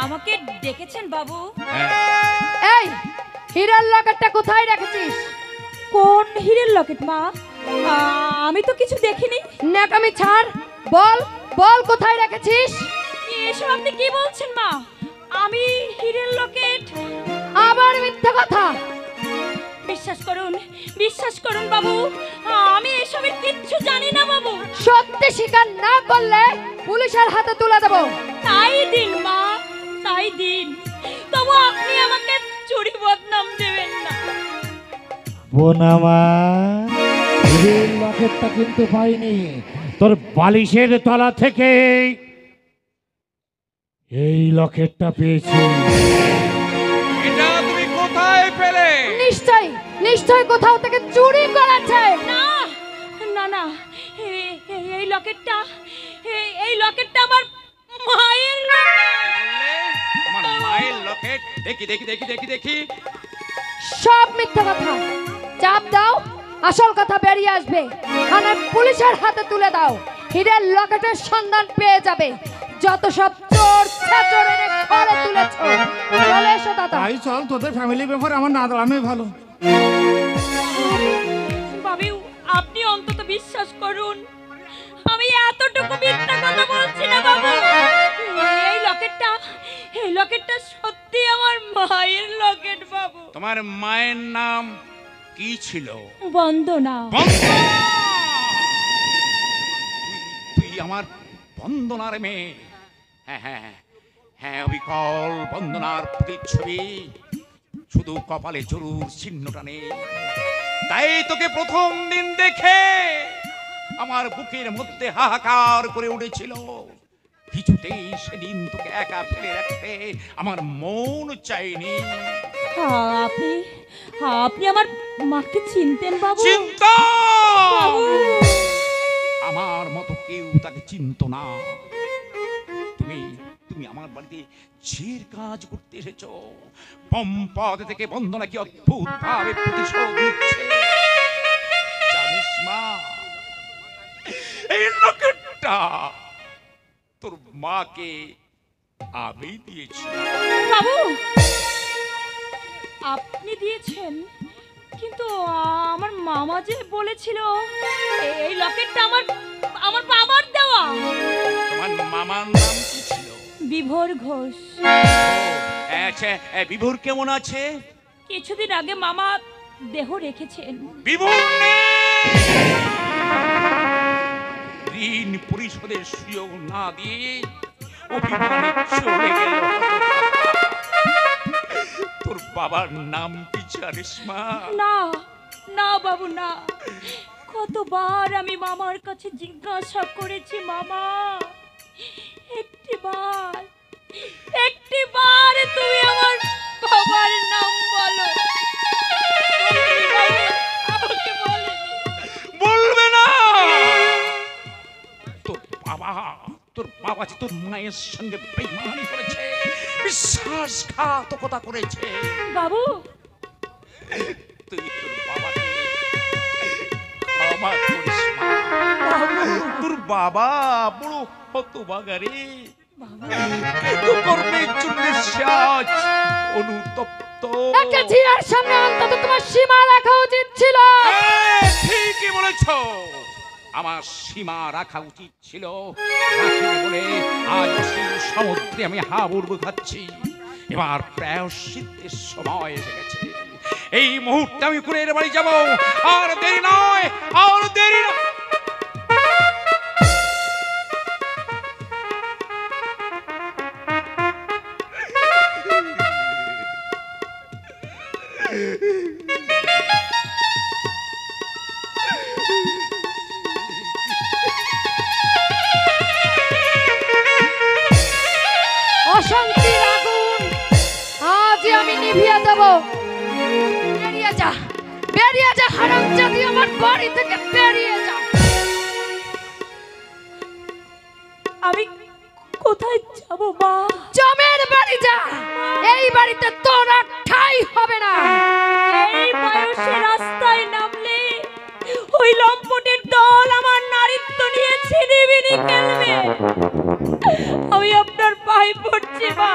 আমাকে ডেকেছেন বাবু? এই হীরার লকেটটা কোথায় রেখেছিস? কোন হীরের লকেট মা? আমি তো কিছু দেখিনি। ন্যাকামি ছাড়, বল বল কোথায় রেখেছিস? এসব আপনি কি বলছেন মা? আমি হীরের লকেট? আবার মিথ্যা কথা। বিশ্বাস করুন বাবু, আমি এসবের কিচ্ছু জানি না বাবু। সত্যি স্বীকার না করলে পুলিশের হাতে তুলে দেব। তাই দিন মা, তাই দিন, তবু আপনি আমাকে চুরি বদনাম দেবেন না। বোন আমার, এই লকেটটা কিন্তু পাইনি, তোর বালিশের তলা থেকে এই লকেটটা পেয়েছি। এটা তুমি কোথায় পেলে? নিশ্চয় কোথাও থেকে চুরি করেছে। না না না, এই লকেটটা, এই লকেটটা আমার মায়ের লকেট। আমার মায়ের লকেট? দেখি দেখি দেখি দেখি দেখি। সব মিথ্যা কথা। চাপ দাও, আসল কথা বেরিয়ে আসবে। আর পুলিশের হাতে তুলে দাও, হীরের লকেটের সন্ধান পেয়ে যাবে। যত সব চোর ছাচোর এনে ঘরে তুলেছো। চলে এসো দাদা। তাই চল, তোদের ফ্যামিলি ব্যাপারে আমার না দাঁড়ানোই ভালো। বাবু, আপনি অন্তত বিশ্বাস করুন, আমি এতটুকু মিথ্যা কথা বলছি না বাবু। এই লকেটটা সত্যি আমার মায়ের লকেট বাবু। তোমার মায়ের নাম কি ছিল? বন্দনা। তুই আমার বন্দনার মেয়ে? হ্যাঁ হ্যাঁ হ্যাঁ, অবিকল বন্দনার প্রতিচ্ছবি, শুধু কপালে জরুর চিহ্নটা নেই। তাই তোকে প্রথম দিন দেখে আমার বুকের মধ্যে হাহাকার করে উঠেছিল। কিছুতেই সেদিন তোকে একা ফেলে রাখতে আমার মন চাইনি। আপনি আমার মাকে চিনতেন বাবু? চিন্তা, বাবু, আমার মতো কেউ তাকে চিনত না। তুমি আমার বাড়িতে ঝের কাজ করতে এসেছো। পম্পদ থেকে বন্দনা কি অদ্ভুত ভাবে প্রতিশোধ নিচ্ছে জানিস মা? এই লকেটটা তোর মাকে আমি দিয়েছি। বাবু, আপনি দিয়েছেন? কিন্তু আমার মামা যে বলেছিল এই লকেটটা আমার বাবার দেওয়া। তোমার মামার নাম কি ছিল? বিভোর ঘোষ। আচ্ছা, বিভোর কেমন আছে? কিছুদিন আগে মামা দেহ রেখেছেন। বিভোর ঋণ পরিশোধের সুযোগ না দিয়ে অভিমানে চলে গেল। তোর বাবার নাম কি জানিস মা? না না বাবু, না। কতবার আমি মামার কাছে জিজ্ঞাসা করেছি, মামা একটিবার তুমি আমার বাবার নাম বলো। আমাকে বলেনি। বলবে না? তোর বাবা যে তোর মায়ের সঙ্গে বেঈমানি করেছে, বিশ্বাসঘাতকতা করেছে। বাবু, তুই তোর বাবাকে ক্ষমা করিস মা। তোর বাবা বড় হতভাগারে, কিন্তু কর্মের জন্য সাজ অনুতপ্ত। একটা জিয়ার সামনে অন্তত তোমার সীমা রাখা উচিত ছিল। ঠিকই বলেছো, আমার সীমা রাখা উচিত ছিল। রাখিনি বলে আজ অসীম সমুদ্রে আমি হাবুডুবু খাচ্ছি। এবার প্রায়শ্চিত্তের সময় এসে গেছে। এই মুহূর্তে আমি কুড়ের বাড়ি যাব। আর দেরি নয়, আর দেরি নয়। অশান্তির আগুন আজ আমি নিভিয়ে দেব। বেরিয়ে যা হারামজাদি, আমার বাড়ি থেকে বেরিয়ে যা। আমি কোথায় যাব মা? জমের বাড়ি যা। এই বাড়িতে তোর আর ঠাঁই হবে না। এই বয়সে রাস্তায় নামলে ওই লম্পটের দল আমার নারীত্ব নিয়ে ছিনিমিনি খেলবে। আমি আপনার পায়ে পড়ছি মা,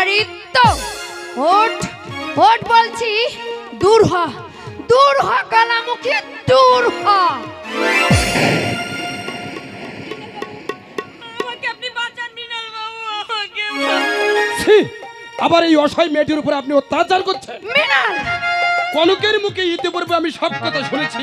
পারি তো ওঠ ওঠ বলছি, দূর হ কালামুখী, দূর হ। আমাকে আপনি বাঁচান মৃণাল বাবু, আমাকে ছি! আবার এই অসহায় মেয়েটির উপর আপনি অত্যাচার করছেন। মৃণাল, কনকের মুখে ইতিপূর্বে আমি সব কথা শুনেছি।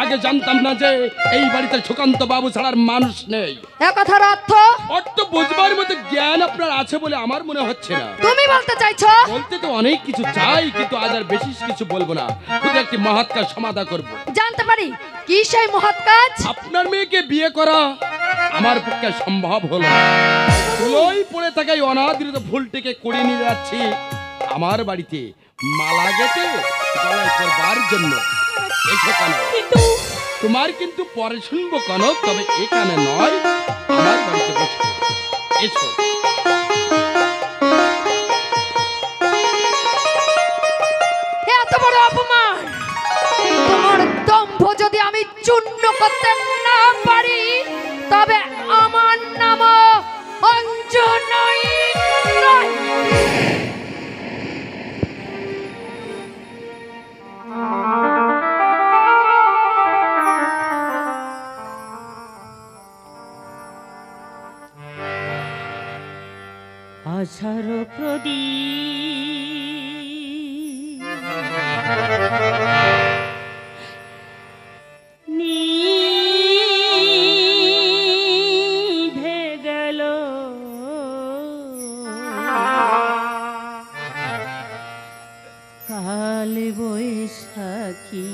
আগে জানতাম না যে এই বাড়িতে সুকান্ত বাবু ছাড়ার মানুষ নেই। এ কথার অর্থ অর্থ বুঝবার মতো জ্ঞান আপনার আছে বলে আমার মনে হচ্ছে না। তুমি বলতে চাইছো? বলতে তো অনেক কিছু চাই, কিন্তু আজ আর বেশি কিছু বলবো না। শুধু একটি মহৎ কাজ সমাধা করব। জানতে পারি কি সেই মহৎ কাজ? আপনার মেয়েকে বিয়ে করা আমার পক্ষে সম্ভব হলো না। ধুলোয় পড়ে থাকা এই অনাদৃত ফুলটিকে কুড়িয়ে নিয়ে যাচ্ছি আমার বাড়িতে মালা গেঁথে গলায় পরবার জন্য। এসো কানক, কিন্তু তোমার কিন্তু পরে শুনবো কনক, তবে এখানে নয়, আমার বাড়িতে বসো। এসো। এত বড় অপমান! তোমার দম্ভ যদি আমি চূর্ণ করতে না পারি, তবে আমার নাম অঞ্জনই নয়। আশার প্রদীপ নিভে গেল, কাল বৈশাখী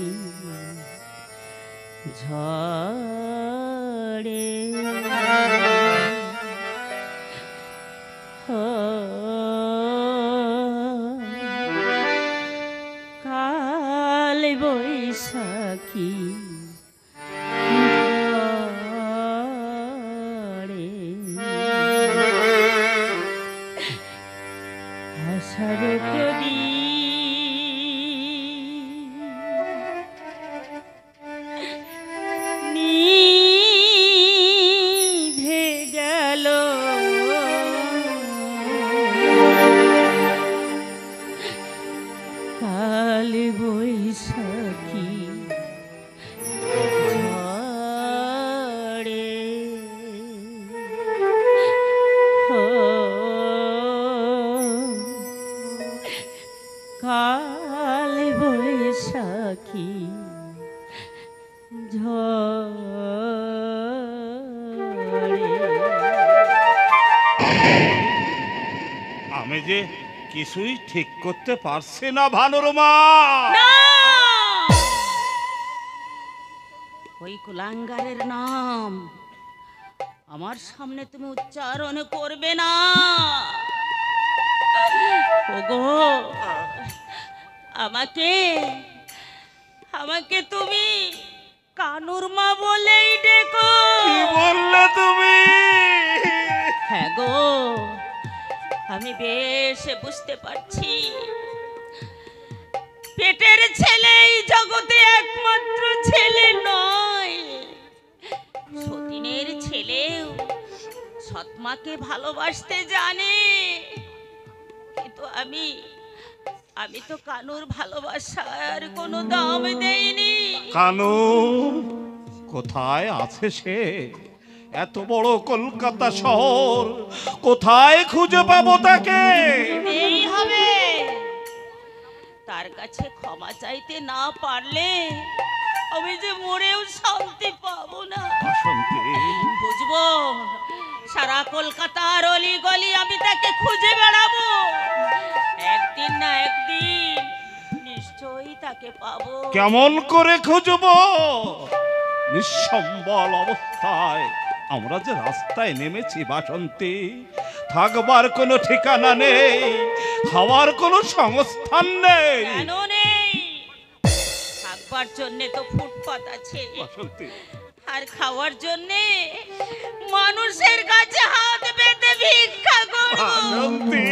ঝড়ে কাল বৈশাখী ঝড়ে আশার প্রদীপ নিভে গেল, কাল বৈশাখী ঝড়ে কাল বৈশাখী ঝড়ে। আমি যে কিছুই ঠিক করতে পারছি না ভানুরমা। না! ওই কুলাঙ্গারের নাম আমার সামনে তুমি উচ্চারণ করবে না। ওগো, আমাকে আমাকে তুমি কানুর মা বলেই ডেকো। কি বললে তুমি? হ্যাঁ গো, আমি বেশ বুঝতে পারছি পেটের ছেলে এই জগতে একমাত্র ছেলে নয়, সতীনের ছেলেও সৎমাকে ভালোবাসতে জানে। কিন্তু আমি তো কানুর ভালোবাসার কোনো দাম দেইনি। কানু কোথায় আছে সে? এত বড় কলকাতা শহর, কোথায় খুঁজে পাবো তাকে? এই হবে, তার কাছে ক্ষমা চাইতে না পারলে আমি যে মরেও শান্তি পাবো না। বাসন্তী, বুঝবো, সারা কলকাতার অলি গলি আমি তাকে খুঁজে বেড়াবো। একদিন না একদিন নিশ্চয়ই তাকে পাবো। কেমন করে খুঁজবো? নিঃসম্বল অবস্থায় আমরা যে রাস্তায় নেমেছি বাসন্তী, থাকবার কোনো ঠিকানা নেই, খাওয়ার কোনো সংস্থান নেই। কেন নেই? থাকবার জন্যে তো ফুটপাত আছে, বাসন্তী, আর খাওয়ার জন্যে মানুষের কাছে হাত পেতে ভিক্ষা করবো। বাসন্তী,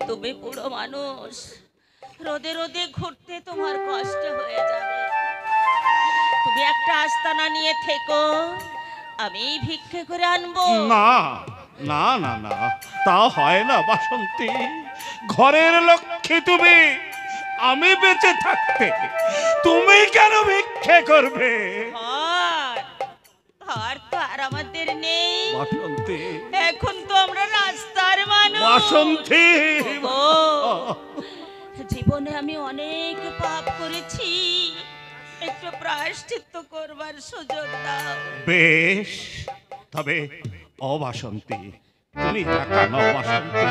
তুমি বুড়ো মানুষ, রোদে রোদে ঘুরতে তোমার কষ্ট হয়ে যাবে। তুমি একটা আস্তানা নিয়ে থেকো, আমি ভিক্ষে করে আনবো। না না না না, তা হয় না বাসন্তী। ঘরের লক্ষ্মী তুমি, আমি বেঁচে থাকতে তুমি কেন ভিক্ষে করবে? আর আর তো আর আমাদের নেই, বাসন্তী, এখন তো আমরা রাস্তার মানুষ। বাসন্তী, ও, জীবনে আমি অনেক পাপ করেছি, একটু প্রায়শ্চিত্ত করবার সুযোগ দাও। বেশ, তবে ও বাসন্তী, তুমি একা নও বাসন্তী।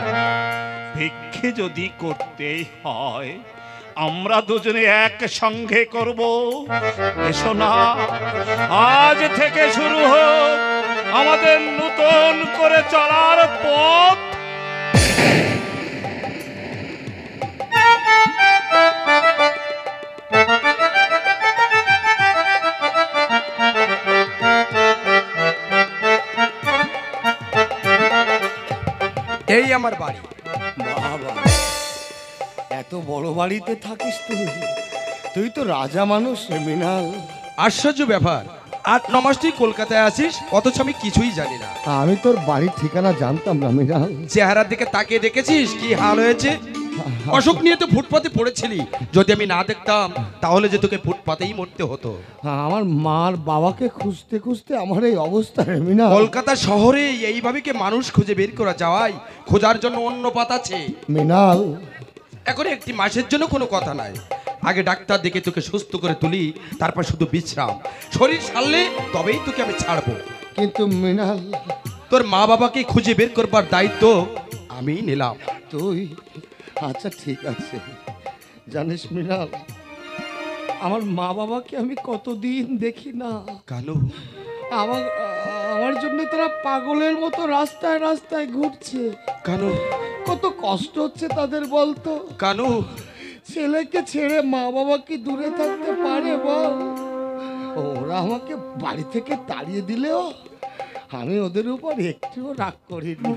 ভিক্ষে যদি করতেই হয়, আমরা দুজনে একসঙ্গে করব। এসো না, আজ থেকে শুরু হোক আমাদের নতুন করে চলার পথ। এই আমার বাড়ি। বাবা, এত বড় বাড়িতে থাকিস তুই? তুই তো রাজা মানুষ রে মৃণাল। আশ্চর্য ব্যাপার, 8-9 মাস তুই কলকাতায় আছিস, অথচ আমি কিছুই জানি না। আমি তোর বাড়ির ঠিকানা জানতাম না মৃণাল। চেহারার দিকে তাকিয়ে দেখেছিস কি হাল হয়েছে? অসুখ নিয়ে তো ফুটপাতে পড়েছিলি, যদি আমি না দেখতাম তাহলে যে তোকে ফুটপাতেই মরতে হতো। আমার মার বাবাকে খুঁজতে খুঁজতে আমার এই অবস্থা রে মৃণাল। কলকাতা শহরে এইভাবে কি মানুষ খুঁজে বের করা যায়? খোঁজার জন্য অন্য পথ আছে মৃণাল, এখন একটি মাসের জন্য কোনো কথা নাই। আগে ডাক্তার দেখে তোকে সুস্থ করে তুলি, তারপর শুধু বিশ্রাম। শরীর সারলে তবেই তোকে আমি ছাড়বো। কিন্তু মৃণাল, তোর মা বাবাকে খুঁজে বের করবার দায়িত্ব আমি নিলাম। তুই আচ্ছা ঠিক আছে। জানিস মৃণাল, আমার মা বাবাকে আমি কতদিন দেখি না। কেন? আমার আমার জন্য তারা পাগলের মতো রাস্তায় রাস্তায় ঘুরছে। কেন? কত কষ্ট হচ্ছে তাদের বলতো। কেন? ছেলেকে ছেড়ে মা বাবা কি দূরে থাকতে পারে বল? ওরা আমাকে বাড়ি থেকে তাড়িয়ে দিলেও আমি ওদের উপর একটুও রাগ করিনি।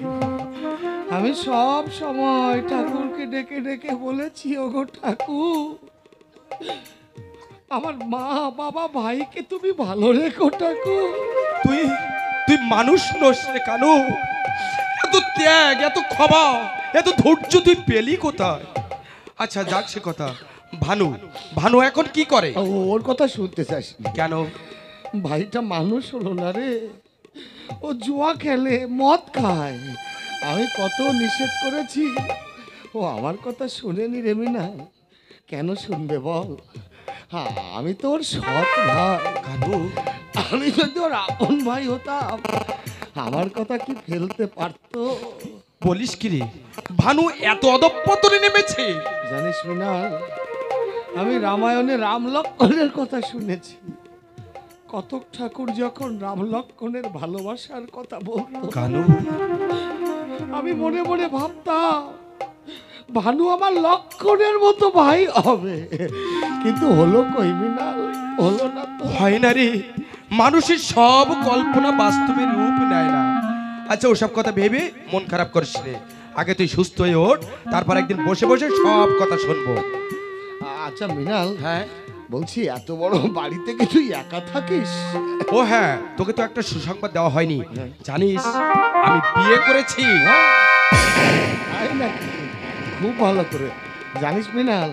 আমি সব সময় ঠাকুরকে ডেকে ডেকে বলেছি, ওগো ঠাকুর, আমার মা বাবা ভাইকে তুমি ভালো রেখো ঠাকুর। তুই তুই মানুষ নস রে কানু। এত ত্যাগ, এত ক্ষমা, এত ধৈর্য তুই পেলি কোথায়? আচ্ছা যাক সে কথা। ভানু ভানু এখন কি করে? ওর কথা শুনতে চাস না? কেন? ভাইটা মানুষ হলো না রে। ও জুয়া খেলে, মদ খায়। আমি কত নিষেধ করেছি, ও আমার কথা শুনেনি রে মিনা। কেন শুনবে বল? আমি তো ওর সৎ ভাই। কানু, আমি যদি ওর আপন ভাই হতাম, আমার কথা কি ফেলতে পারতো? বলিস কি রে? ভানু এত অধঃপতনে নেমেছে? জানিস মিনা, আমি রামায়ণে রাম লক্ষ্মণের কথা শুনেছি। কতক ঠাকুর যখন রাম লক্ষ্মণের ভালোবাসার কথা বলতো, কানু, আমি মনে মনে ভাবতাম ভানু আমার লক্ষ্মণের মতো ভাই হবে। কিন্তু হলো কই মৃণাল, হলো না তো। হয় না রে, মানুষের সব কল্পনা বাস্তবে রূপ নেয় না। আচ্ছা ওসব কথা ভেবে মন খারাপ করিস রে। আগে তুই সুস্থ হয়ে ওঠ, তারপর একদিন বসে বসে সব কথা শুনবো। আচ্ছা মৃণাল, হ্যাঁ বলছি এত বড় বাড়িতে কি তুই একা থাকিস? ও হ্যাঁ, তোকে তো একটা সুসংবাদ দেওয়া হয়নি। জানিস আমি বিয়ে করেছি। তাই নাকি? খুব ভালো করে। জানিস মৃণাল,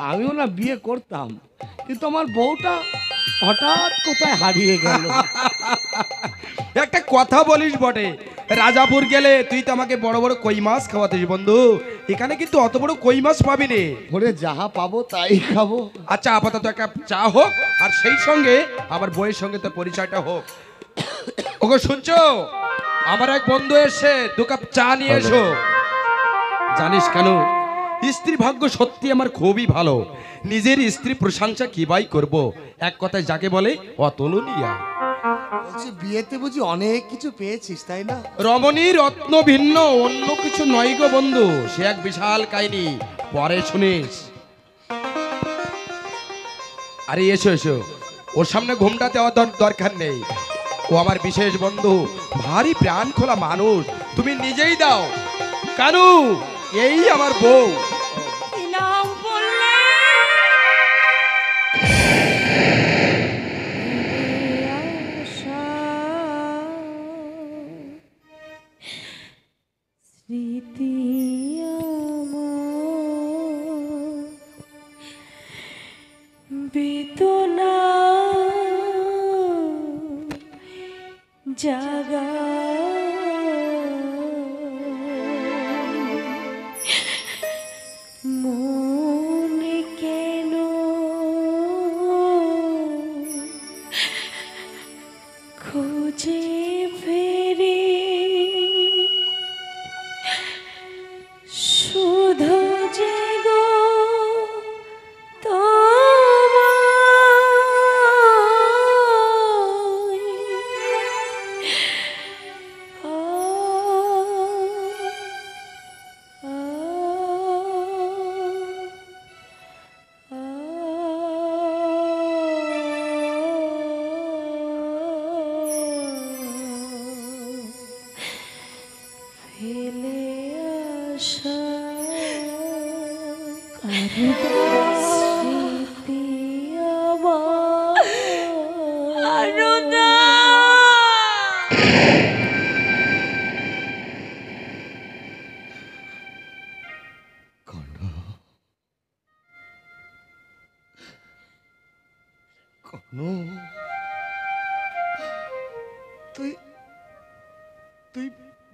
আমিও না বিয়ে করতাম, কিন্তু আমার বউটা হঠাৎ কোথায় হারিয়ে গেল। একটা কথা বলিস বটে, রাজাপুর গেলে তুই তো আমাকে বড় বড় কই মাছ খাওয়াতিস বন্ধু। এখানে কিন্তু অত বড় কই মাছ পাবি নে। ওরে যাহা পাবো তাই খাবো। আচ্ছা আপাতত একটা চা হোক, আর সেই সঙ্গে আমার বইয়ের সঙ্গে তো পরিচয়টা হোক। ওগো শুনছো, আমার এক বন্ধু এসে 2 কাপ চা নিয়ে এসো। জানিস কেন? স্ত্রী ভাগ্য সত্যি আমার খুবই ভালো। নিজের স্ত্রী প্রশংসা কি বাই করব, এক কথায় যাকে বলে অতুলনীয়া। বলছি বিয়েতে বুঝি অনেক কিছু পেয়েছিস তাই না? রমণী রত্ন ভিন্ন, অন্য কিছু নয় গো বন্ধু। সে এক বিশাল কাহিনী, পরে শুনিস। আরে এসো এসো, ওর সামনে ঘুমটা দেওয়ার দরকার নেই। ও আমার বিশেষ বন্ধু, ভারী প্রাণ খোলা মানুষ। তুমি নিজেই দাও। কানু, এই আমার বউ। কি নাম বললে? শ্রী আশা স্মৃতি আমার কনো, তুই তুই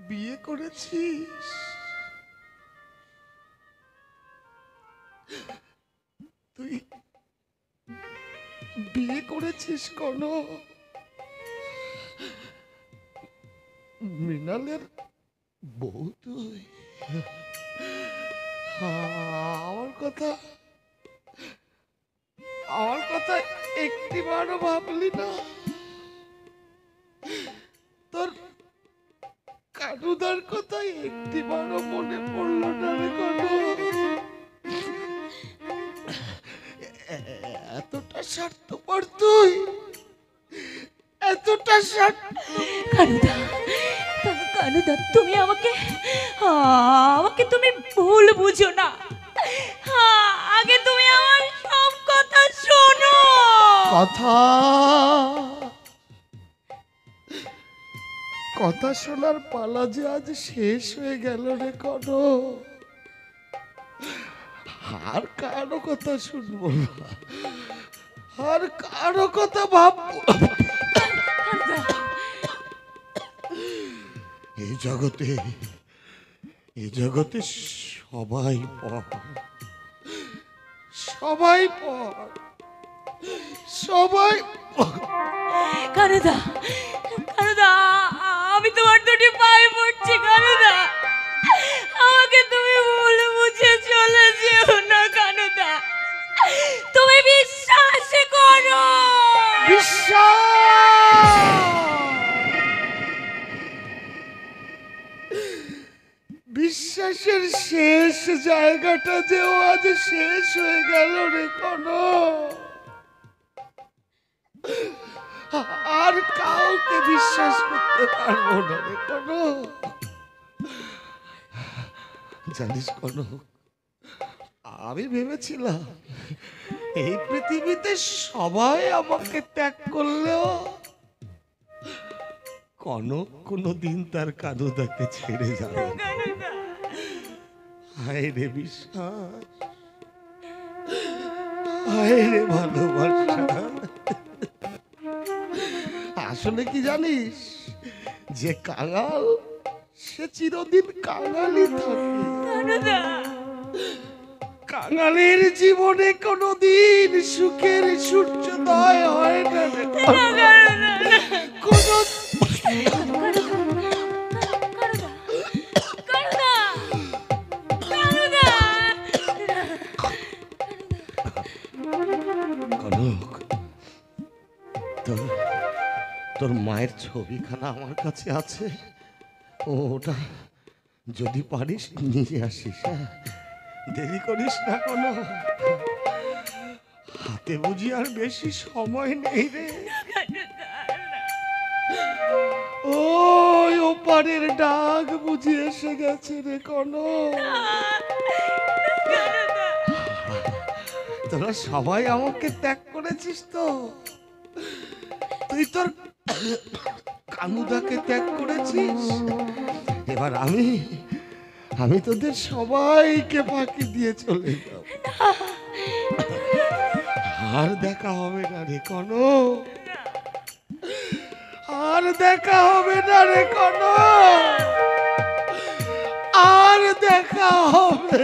বিয়ে করেছিস? তুই বিয়ে করেছিস কনো? মৃণালের বউ তুই? আমার কথা একটিবারও ভাবলি না? তোর কানুদার কথা একটিবারও মনে পড়লো না রে কোনো? এতটা স্বার্থপর তুই, এতটা কানুদা, কানুদা, তুমি আমাকে তুমি ভুল বুঝো না। আগে তুমি আমার সব কথা শোনো। কথা শোনার পালা যে আজ শেষ হয়ে গেল রে কোনো। আর কারো কথা শুনবো না, আর কারো কথা ভাববো। এই জগতে সবাই পর, সবাই পর, সবাই পর। কানুদা, কানুদা, আমি তোমার দুটি পায়ে পড়ছি কানুদা, আমাকে তুমি ভুল বুঝে চলে যেও না কানুদা, তুমি বিশ্বাস করো। বিশ্বাসের শেষ জায়গাটা যে আজ শেষ হয়ে গেল রে কোনো। আর কাউকে বিশ্বাস করতে পারবো না রে কোনো। জানিস কোনো, আমি ভেবেছিলাম এই পৃথিবীতে সবাই আমাকে ত্যাগ করলেও কনক কোনোদিন তার কানুদাকে ছেড়ে যাবে না। হায় রে বিশ্বাস, হায় রে ভালোবাসা। আসলে কি জানিস, যে কাঙাল সে চিরদিন কাঙালই থাকে। কাঙালের জীবনে কোনোদিন সুখের সূর্যোদয় হয় না কোনো। তোর মায়ের ছবিখানা আমার কাছে আছে, ওটা যদি পারিস নিয়ে আসিস। হ্যাঁ, দেরি করিস না কোনো, হাতে বুঝি আর বেশি সময় নেই রে। ওই ওপারের ডাক বুঝি এসে গেছে রে কোনো। তোরা সবাই আমাকে ত্যাগ করেছিস তো, তুই তোর কানুদাকে ত্যাগ করেছিস, এবার আমি তোদের সবাইকে ফাঁকি দিয়ে চলে যাব। আর দেখা হবে না রে কোনো, আর দেখা হবে না রে কোনো, আর দেখা হবে